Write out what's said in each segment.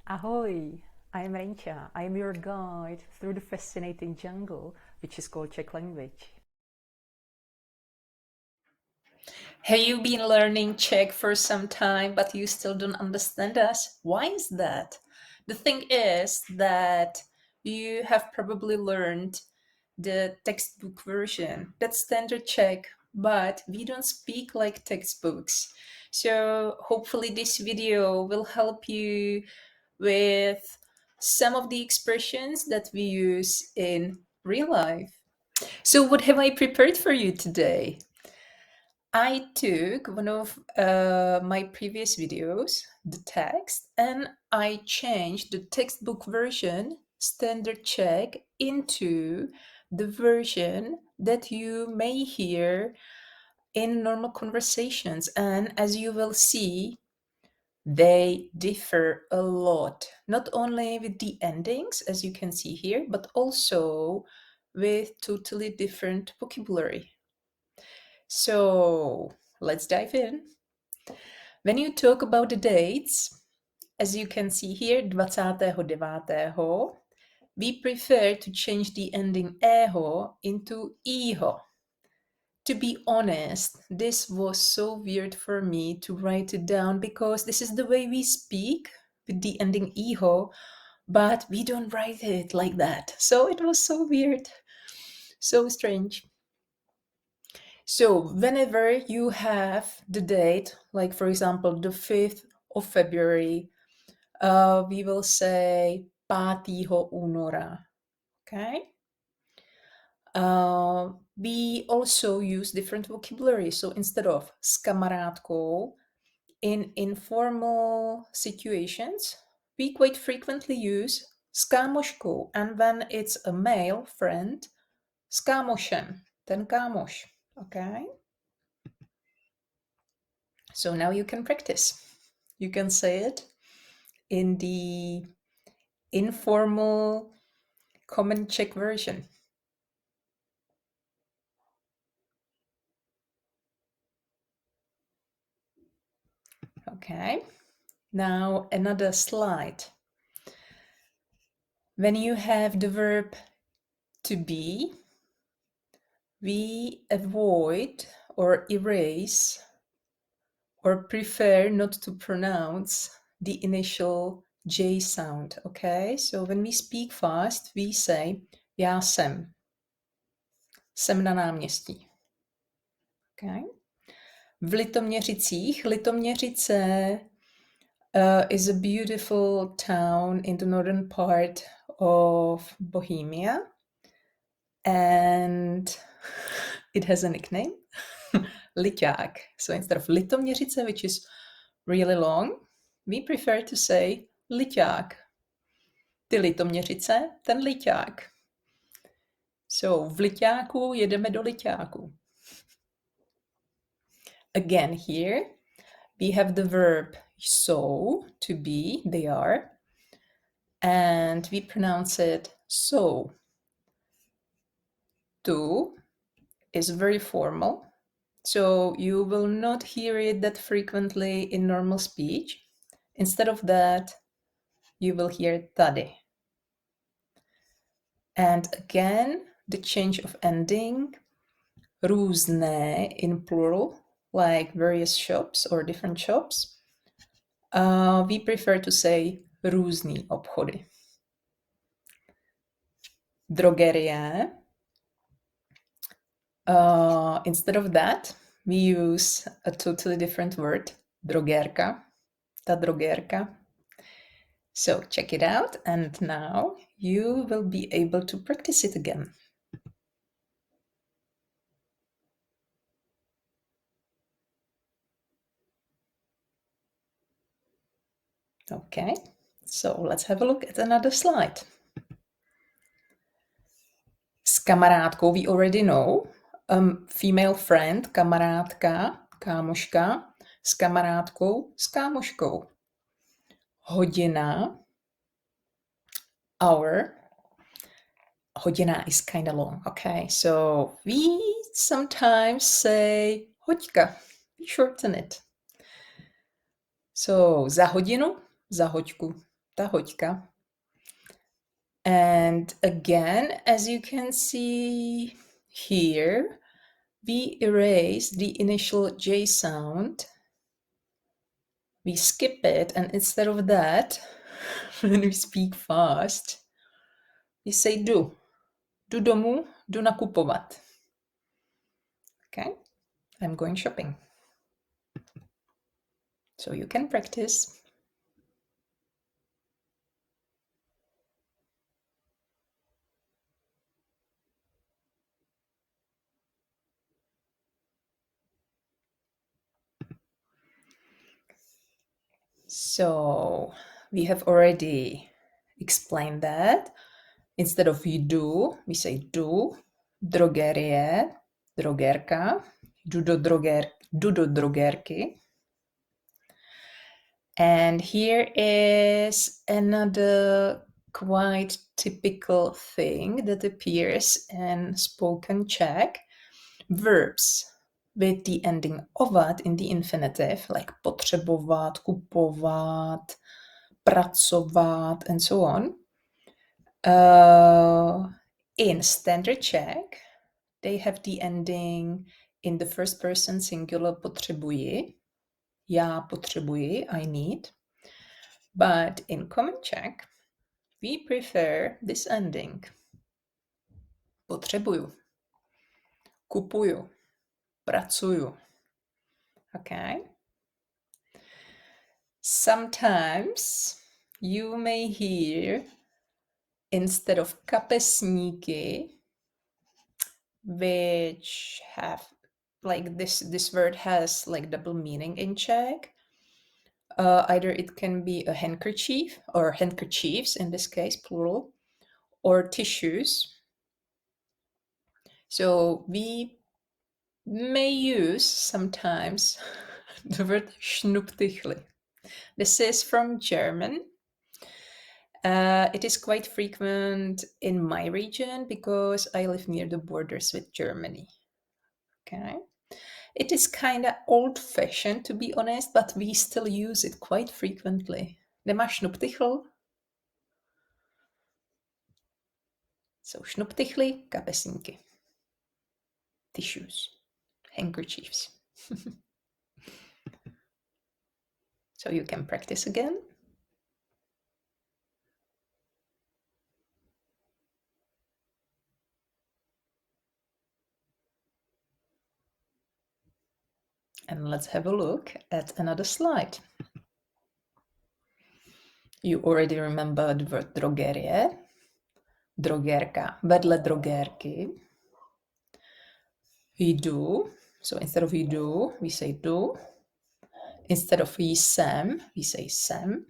Ahoy! I am Rencha. I am your guide through the fascinating jungle, which is called Czech language. Have you been learning Czech for some time, but you still don't understand us? Why is that? The thing is that you have probably learned the textbook version. That's standard Czech, but we don't speak like textbooks. So hopefully this video will help you with some of the expressions that we use in real life. So what have I prepared for you today? I took one of my previous videos, the text, and I changed the textbook version, standard Czech, into the version that you may hear in normal conversations. And as you will see, they differ a lot, not only with the endings, as you can see here, but also with totally different vocabulary. So let's dive in. When you talk about the dates, as you can see here, 29. We prefer to change the ending eho into iho. To be honest, this was so weird for me to write it down because this is the way we speak with the ending iho, but we don't write it like that. So it was so weird, so strange. So whenever you have the date, like for example, the 5th of February, we will say 5. února, okay? We also use different vocabulary. So instead of s kamarádkou, in informal situations, we quite frequently use s kámoškou. And when it's a male friend, s kámošem, ten kámoš, okay? So now you can practice. You can say it in the informal common Czech version. Okay, now another slide. When you have the verb to be, we avoid or erase or prefer not to pronounce the initial J sound, okay? So when we speak fast, we say já jsem. Jsem na náměstí. Okay? V Litoměřicích, Litoměřice is a beautiful town in the northern part of Bohemia, and it has a nickname, Liťák. So instead of Litoměřice, which is really long, we prefer to say Liťák. Ty Litoměřice, ten Liťák. So v Liťáku jedeme do Liťáku. Again here, we have the verb so, to be, they are, and we pronounce it so. To is very formal, so you will not hear it that frequently in normal speech. Instead of that, you will hear tady. And again, the change of ending, různé in plural, like various shops or different shops. We prefer to say různý obchody. Drogerie. Instead of that, we use a totally different word, drogérka, ta drogérka. So check it out, and now you will be able to practice it again. Okay, so let's have a look at another slide. S kamarádkou, we already know. Female friend, kamarádka, kámoška. S kamarádkou, s kámoškou. Hodina, hour. Hodina is kind of long, okay? So we sometimes say hoďka. We shorten it. So za hodinu, za hoďku. ta hoďka. And again, as you can see here, we erase the initial J sound. We skip it, and instead of that, when we speak fast, we say jdu. Jdu domů, jdu nakupovat. Okay? I'm going shopping. So you can practice. So we have already explained that. Instead of jdu, we say jdu. Drogérie, drogérka. Jdu do drogérky. And here is another quite typical thing that appears in spoken Czech. Verbs with the ending ovat in the infinitive, like potřebovat, kupovat, pracovat, and so on. In standard Czech, they have the ending in the first person singular potřebuji. Já potřebuji, I need. But in common Czech, we prefer this ending. Potřebuju. Kupuju. Pracuju. Okay? Sometimes you may hear, instead of kapesníky, which have like this word has like double meaning in Czech. Either it can be a handkerchief or handkerchiefs in this case, plural, or tissues. So we may use sometimes the word schnuptichli. This is from German. It is quite frequent in my region because I live near the borders with Germany. Okay. It is kind of old-fashioned, to be honest, but we still use it quite frequently. Nemáš schnuptichl? So schnuptichly, kapesníky. Tissues. Handkerchiefs. So you can practice again. And let's have a look at another slide. You already remember the word drogérie, drogérka, vedle drogérky. Jdu, so instead of jdu, we say jdu. Instead of jsem, we say jsem.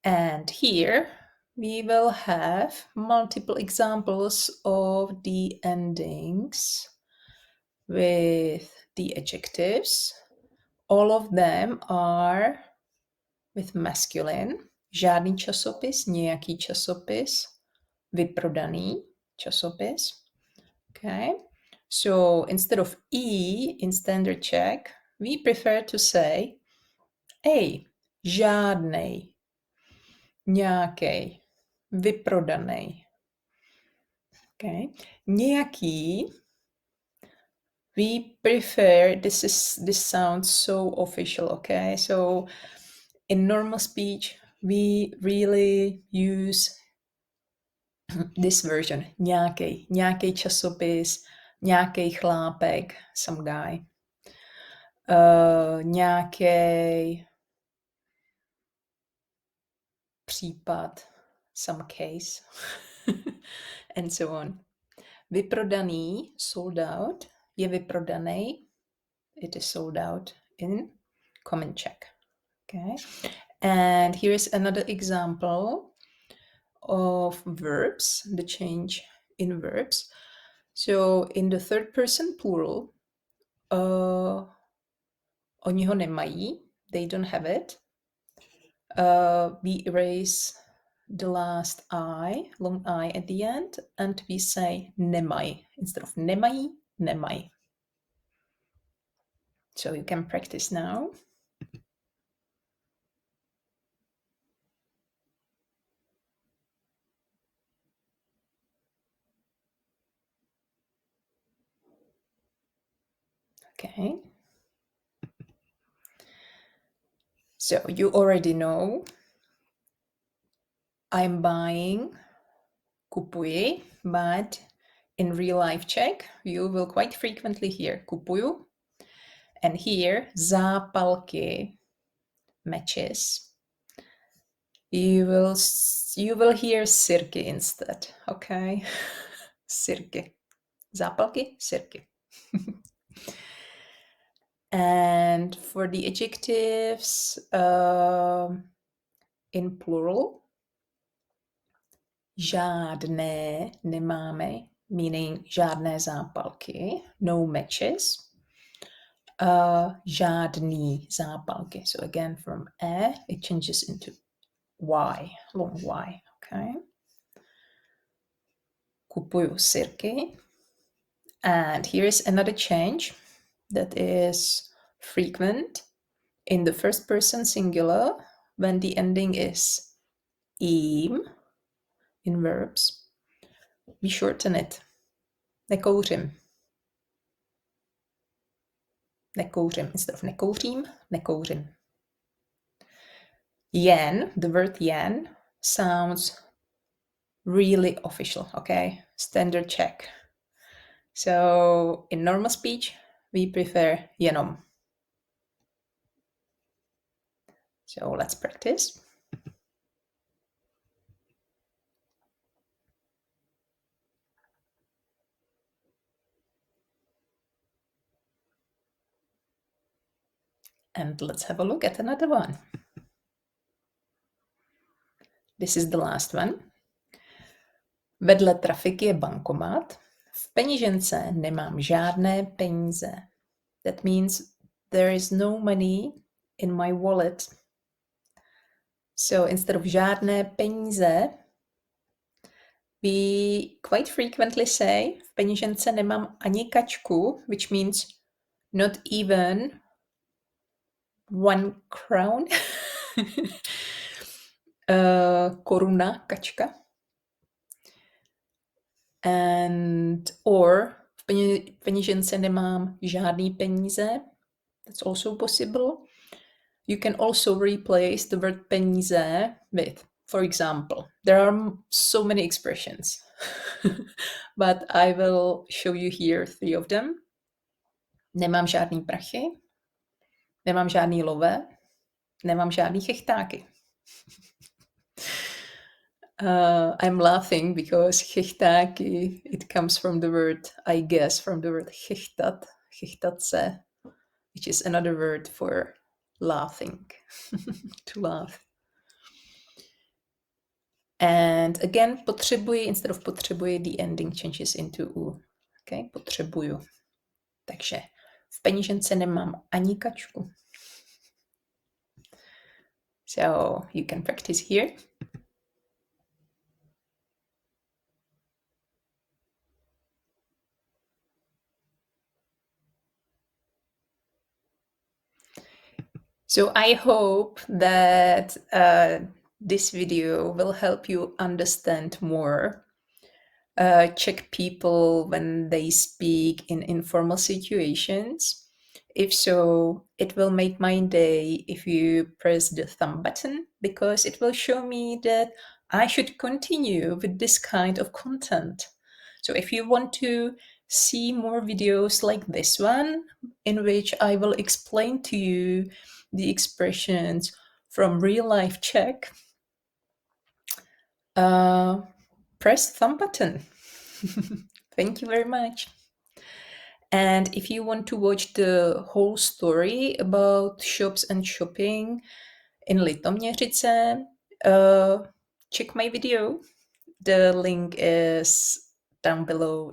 And here we will have multiple examples of the endings with the adjectives. All of them are with masculine. Žádný časopis, nějaký časopis, vyprodaný časopis. Okay. So instead of E in standard Czech, we prefer to say A, žádnej, nějakej, vyprodanej. Okay. Nějaký, we prefer, this sounds so official, okay? So in normal speech, we really use this version, nějakej časopis, nějakej chlápek, some guy, nějakej případ, some case, and so on. Vyprodaný, sold out, je vyprodaný, it is sold out in common Czech. Okay, and here is another example of verbs, the change in verbs. So in the third person plural, oni ho nemají, they don't have it. We erase the last I, long I at the end, and we say nemaj. Instead of nemají, nemaj. So you can practice now. Okay. So you already know I'm buying, kupuji, but in real life Czech, you will quite frequently hear kupuju. And here, zápalky, matches. You will hear sirky instead, okay? Sirky. Zápalky, sirky. And for the adjectives in plural, žádné nemáme, meaning žádné zápalky, no matches. Žádný zápalky. So again, from it changes into Y, long Y, okay? Kupuju sirky. And here is another change that is frequent in the first person singular when the ending is im in verbs. We shorten it. Nekouřím. Nekouřím. Instead of nekouřím, nekouřím. Jen, the word jen, sounds really official, okay? Standard Czech. So in normal speech, we prefer jenom. So let's practice. And let's have a look at another one. This is the last one. Vedle trafiky je bankomat. V peněžence nemám žádné peníze. That means there is no money in my wallet. So instead of žádné peníze, we quite frequently say v peněžence nemám ani kačku, which means not even 1 crown. Koruna, kačka. And or v peněžence nemám žádný peníze. That's also possible. You can also replace the word peníze with, for example, there are so many expressions, but I will show you here 3 of them. Nemám žádný prachy, nemám žádný love, nemám žádný chechtáky. I'm laughing because chechtáky, it comes from the word, I guess, from the word chechtat, chechtat se, which is another word for laughing, to laugh. And again, potřebuji, instead of potřebuji, the ending changes into u. Okay, potřebuju. Takže v peněžence nemám ani kačku. So you can practice here. So I hope that this video will help you understand more Czech people when they speak in informal situations. If so, it will make my day if you press the thumb button, because it will show me that I should continue with this kind of content. So if you want to see more videos like this one, in which I will explain to you the expressions from real life Czech, press thumb button. Thank you very much. And if you want to watch the whole story about shops and shopping in Litoměřice, check my video. The link is down below.